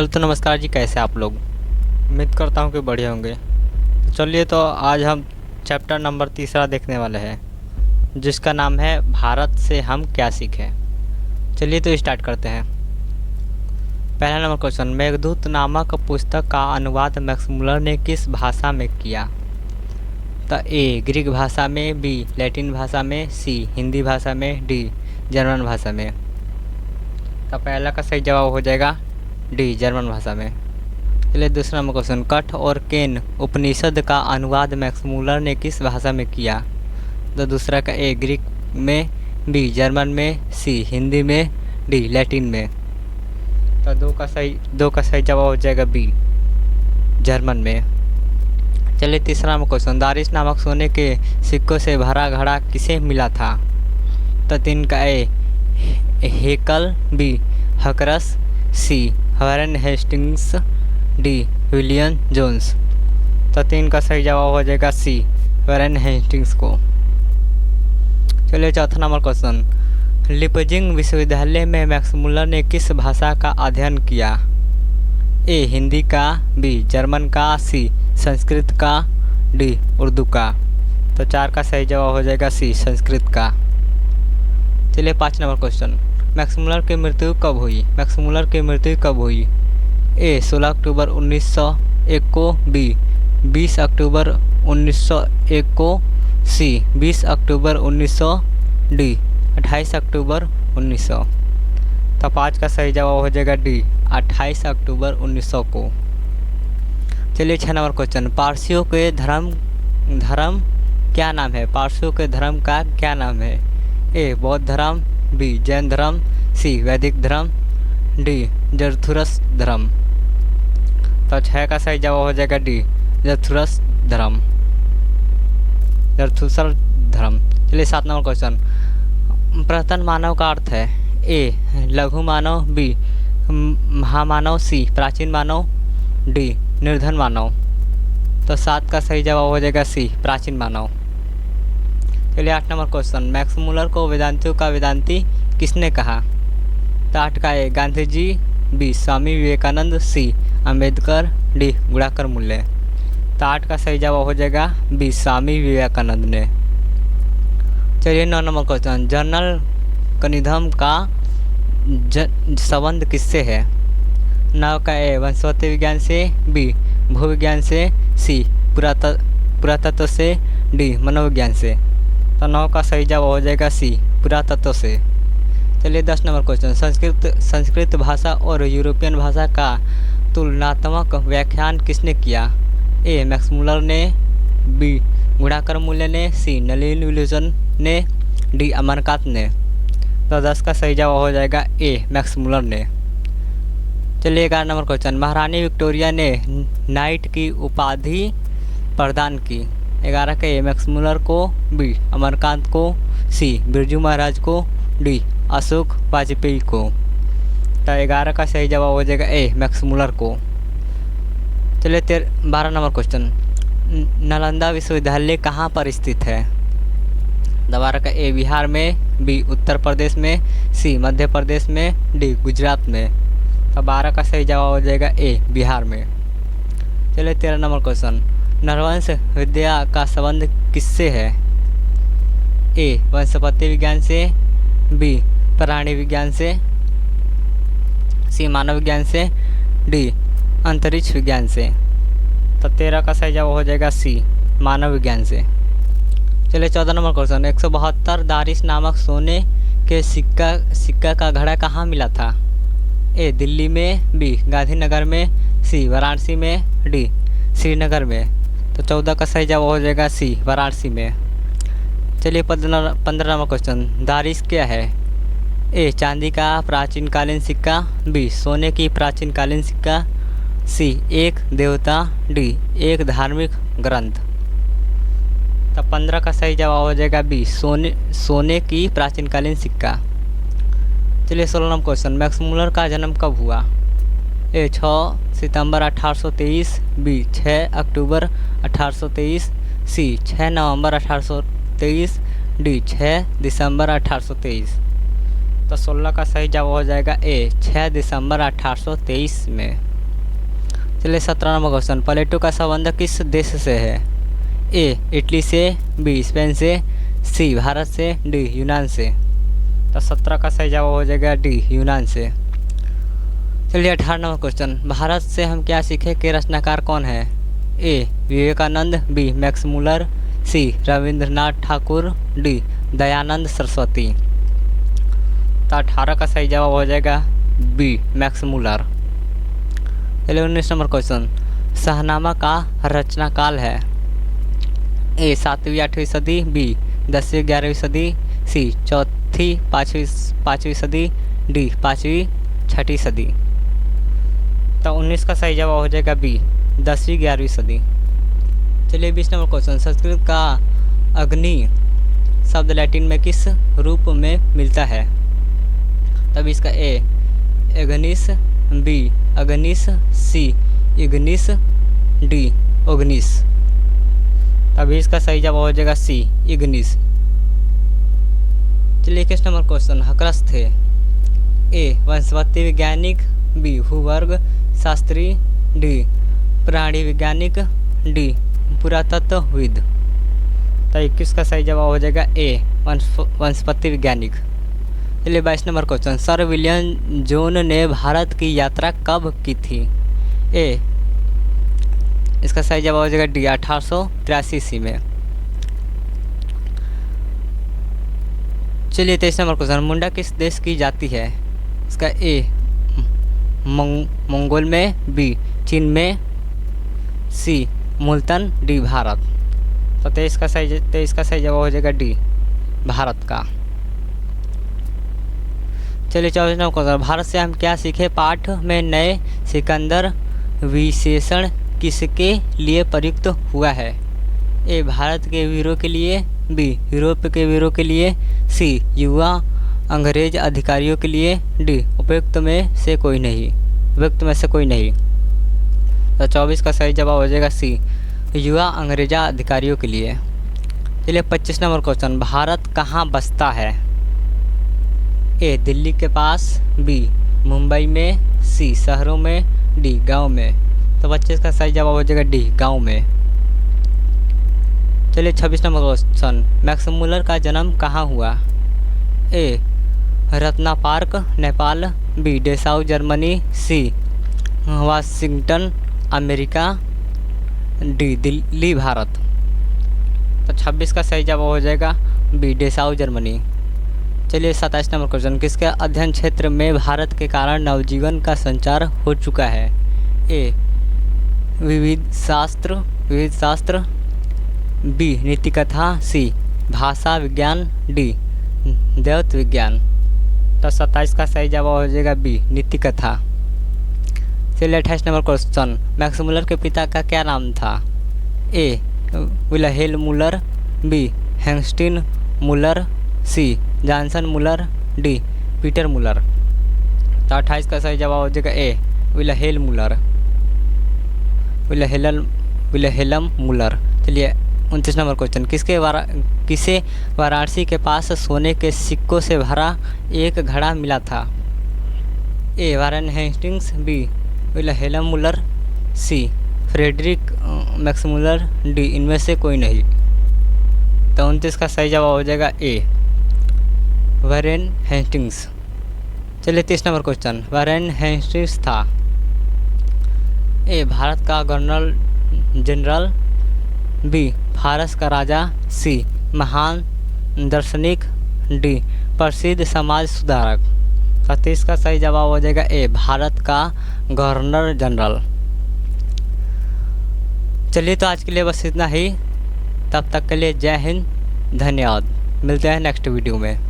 Hello तो नमस्कार जी, कैसे आप लोग। उम्मीद करता हूँ कि बढ़िया होंगे। तो चलिए, तो आज हम चैप्टर नंबर 3 देखने वाले हैं, जिसका नाम है भारत से हम क्या सीखें। चलिए तो स्टार्ट करते हैं। पहला नंबर क्वेश्चन, मेघदूत नामक पुस्तक का अनुवाद मैक्स मुलर ने किस भाषा में किया। तो ए ग्रीक भाषा में, बी लैटिन भाषा में, सी हिंदी भाषा में, डी जर्मन भाषा में। तो पहला का सही जवाब हो जाएगा डी जर्मन भाषा में। चलिए दूसरा नंबर क्वेश्चन, कठ और केन उपनिषद का अनुवाद मैक्स मुलर ने किस भाषा में किया। तो दूसरा का ए ग्रीक में, बी जर्मन में, सी हिंदी में, डी लैटिन में। तो दो का सही जवाब हो जाएगा बी जर्मन में। चलिए तीसरा नंबर क्वेश्चन, दारिश नामक सोने के सिक्कों से भरा घड़ा किसे मिला था। तो तीन का ए हेकल, बी हकरस, C Warren Hastings, D William Jones. तो तीन का सही जवाब हो जाएगा सी वारेन हेस्टिंग्स को। चलिए चौथा नंबर क्वेश्चन, लिपजिंग विश्वविद्यालय में मैक्स मुलर ने किस भाषा का अध्ययन किया। ए हिंदी का, बी जर्मन का, सी संस्कृत का, डी उर्दू का। तो चार का सही जवाब हो जाएगा सी संस्कृत का। चलिए 5 नंबर क्वेश्चन, मैक्स मुलर की मृत्यु कब हुई। मैक्स मुलर की मृत्यु कब हुई। ए 16 अक्टूबर 1901 को, बी 20 अक्टूबर 1901 को, सी 20 अक्टूबर 1900, डी 28 अक्टूबर 1900। तो 5 का सही जवाब हो जाएगा डी 28 अक्टूबर 1900 को। चलिए 6 नंबर क्वेश्चन, पारसियों के धर्म क्या नाम है। पारसियों के धर्म का क्या नाम है। ए बौद्ध धर्म, बी जैन धर्म, सी वैदिक धर्म, डी जरथुरस धर्म। तो 6 का सही जवाब हो जाएगा डी जरथुरस धर्म। चलिए 7 नंबर क्वेश्चन, पुरातन मानव का अर्थ है। ए लघु मानव, बी महामानव, सी प्राचीन मानव, डी निर्धन मानव। तो 7 का सही जवाब हो जाएगा सी प्राचीन मानव। चलिए 8 नंबर क्वेश्चन, मैक्स मुलर को वेदांतियों का वेदांती किसने कहा। तो 8 का ए गांधी जी, बी स्वामी विवेकानंद, सी अम्बेडकर, डी गुणाकर मूल्य। तो 8 का सही जवाब हो जाएगा बी स्वामी विवेकानंद ने। चलिए 9 नंबर क्वेश्चन, जनरल कनिधम का संबंध किससे है। 9 का ए वंशवत विज्ञान से, बी भूविज्ञान से, सी पुरातत्व से, डी मनोविज्ञान से। तो 9 का सही जवाब हो जाएगा सी पुरातत्व से। चलिए 10 नंबर क्वेश्चन, संस्कृत भाषा और यूरोपियन भाषा का तुलनात्मक व्याख्यान किसने किया। ए मैक्स मुलर ने, बी गुणाकर मूल्य ने, सी नलिन विल्सन ने, डी अमरकांत ने। तो 10 का सही जवाब हो जाएगा ए मैक्स मुलर ने। चलिए 11 नंबर क्वेश्चन, महारानी विक्टोरिया ने नाइट की उपाधि प्रदान की। 11 के ए मैक्स मुलर को, बी अमरकांत को, सी बिरजू महाराज को, डी अशोक वाजपेयी को। तो 11 का सही जवाब हो जाएगा ए मैक्स मुलर को। चलिए 12 नंबर क्वेश्चन, नालंदा विश्वविद्यालय कहाँ पर स्थित है। 12 का ए बिहार में, बी उत्तर प्रदेश में, सी मध्य प्रदेश में, डी गुजरात में। तो 12 का सही जवाब हो जाएगा ए बिहार में। चलिए 13 नंबर क्वेश्चन, नरवंश विद्या का संबंध किससे है। ए वंशपति विज्ञान से, बी प्राणी विज्ञान से, सी मानव विज्ञान से, डी अंतरिक्ष विज्ञान से। तो 13 का सही जवाब हो जाएगा सी मानव विज्ञान से। चलिए 14 नंबर क्वेश्चन, 172 दारिश नामक सोने के सिक्का का घड़ा कहाँ मिला था। ए दिल्ली में, बी गांधीनगर में, सी वाराणसी में, डी श्रीनगर में। तो 14 का सही जवाब हो जाएगा सी वाराणसी में। चलिए 15 नंबर क्वेश्चन, दारिश क्या है। ए चांदी का प्राचीनकालीन सिक्का, बी सोने की प्राचीनकालीन सिक्का, सी एक देवता, डी एक धार्मिक ग्रंथ। तो 15 का सही जवाब हो जाएगा बी सोने की प्राचीनकालीन सिक्का। चलिए 16 नंबर क्वेश्चन, मैक्स मुलर का जन्म कब हुआ। ए 6 सितंबर 1823, बी 6 अक्टूबर 1823, सी 6 नवंबर 1823, डी 6 दिसंबर 1823। तो 16 का सही जवाब हो जाएगा ए 6 दिसंबर 1823 में। चलिए 17 नंबर क्वेश्चन, प्लेटो का संबंध किस देश से है? ए इटली से, बी स्पेन से, सी भारत से, डी यूनान से। तो 17 का सही जवाब हो जाएगा डी यूनान से। चलिए 18 नंबर क्वेश्चन, भारत से हम क्या सीखे के रचनाकार कौन है? ए विवेकानंद, बी मैक्स मुलर, सी रविंद्रनाथ ठाकुर, डी दयानंद सरस्वती। तो 18 का सही जवाब हो जाएगा बी मैक्स मुलर। चलिए 19 नंबर क्वेश्चन, शाहनामा का रचनाकाल है? ए 7वीं 8वीं सदी, बी 10वीं 11वीं सदी, सी 4वीं 5वीं सदी, डी 5वीं 6वीं सदी। तो 19 का सही जवाब हो जाएगा बी 10वीं 11वीं सदी। चलिए 20 नंबर क्वेश्चन, संस्कृत का अग्नि शब्द लैटिन में किस रूप में मिलता है? तब इसका ए एग्निस, बी अग्निस, सी इग्निस, डी ओग्निस। तभी इसका सही जवाब हो जाएगा सी इग्निस। चलिए 21 नंबर क्वेश्चन, हकरस थे? ए वंशवती वैज्ञानिक, बी भूवर्ग शास्त्री, डी प्राणी वैज्ञानिक, डी पुरातत्वविद। तो 21 का सही जवाब हो जाएगा ए वंशपति वैज्ञानिक। चलिए 22 number question, sir William zone ने भारत की यात्रा कब की थी? ए इसका सही जवाब हो जाएगा डी 1883 ईस्वी में। चलिए 23 नंबर क्वेश्चन, मुंडा किस देश की जाति है? इसका ए मंगोल में, बी चीन में, सी मुल्तान, डी भारत। तो 23 का सही जवाब हो जाएगा डी भारत का। चलिए 24 नंबर क्वेश्चन, भारत से हम क्या सीखे पाठ में नए सिकंदर विशेषण किसके लिए प्रयुक्त हुआ है? ए भारत के वीरों के लिए, बी यूरोप के वीरों के लिए, सी युवा अंग्रेज अधिकारियों के लिए, डी उपयुक्त में से कोई नहीं। तो 24 का सही जवाब हो जाएगा सी युवा अंग्रेजा अधिकारियों के लिए। चलिए 25 नंबर क्वेश्चन, भारत कहाँ बसता है? ए दिल्ली के पास, बी मुंबई में, सी शहरों में, डी गांव में। तो 25 का सही जवाब हो जाएगा डी गांव में। चलिए 26 नंबर क्वेश्चन, मैक्स मुलर का जन्म कहाँ हुआ? A Ratna Park Nepal, B Dessau Germany, C Washington America, D Delhi Bharat. तो 26 का सही जवाब हो जाएगा बी डेसाउ जर्मनी। चलिए 27 नंबर क्वेश्चन, किसके अध्ययन क्षेत्र में भारत के कारण नवजीवन का संचार हो चुका है? ए विविध शास्त्र, बी नीति कथा, सी भाषा विज्ञान, डी दैवत विज्ञान। तो 27 का सही जवाब हो जाएगा बी नीति कथा। चलिए 28 नंबर क्वेश्चन, मैक्स मुलर के पिता का क्या नाम था? ए विल्हेल्म मुलर, बी हेंस्टिन मुलर, सी जॉनसन मुलर, डी पीटर मुलर। तो 28 का सही जवाब हो जाएगा ए विल्हेल्म मुलर। चलिए 29 नंबर क्वेश्चन, किसे वाराणसी के पास सोने के सिक्कों से भरा एक घड़ा मिला था? ए वारेन हेस्टिंग्स, बी विल्हेल्म मुलर, सी फ्रेडरिक मैक्स मुलर, डी इनमें से कोई नहीं। तो 29 का सही जवाब हो जाएगा ए वारेन हेस्टिंग्स। चलिए 30 नंबर क्वेश्चन, वारेन हेस्टिंग्स था? ए भारत का गवर्नर जनरल, बी फारस का राजा, सी महान दार्शनिक, डी प्रसिद्ध समाज सुधारक। 30 का सही जवाब हो जाएगा ए भारत का गवर्नर जनरल। चलिए तो आज के लिए बस इतना ही। तब तक के लिए जय हिंद, धन्यवाद। मिलते हैं नेक्स्ट वीडियो में।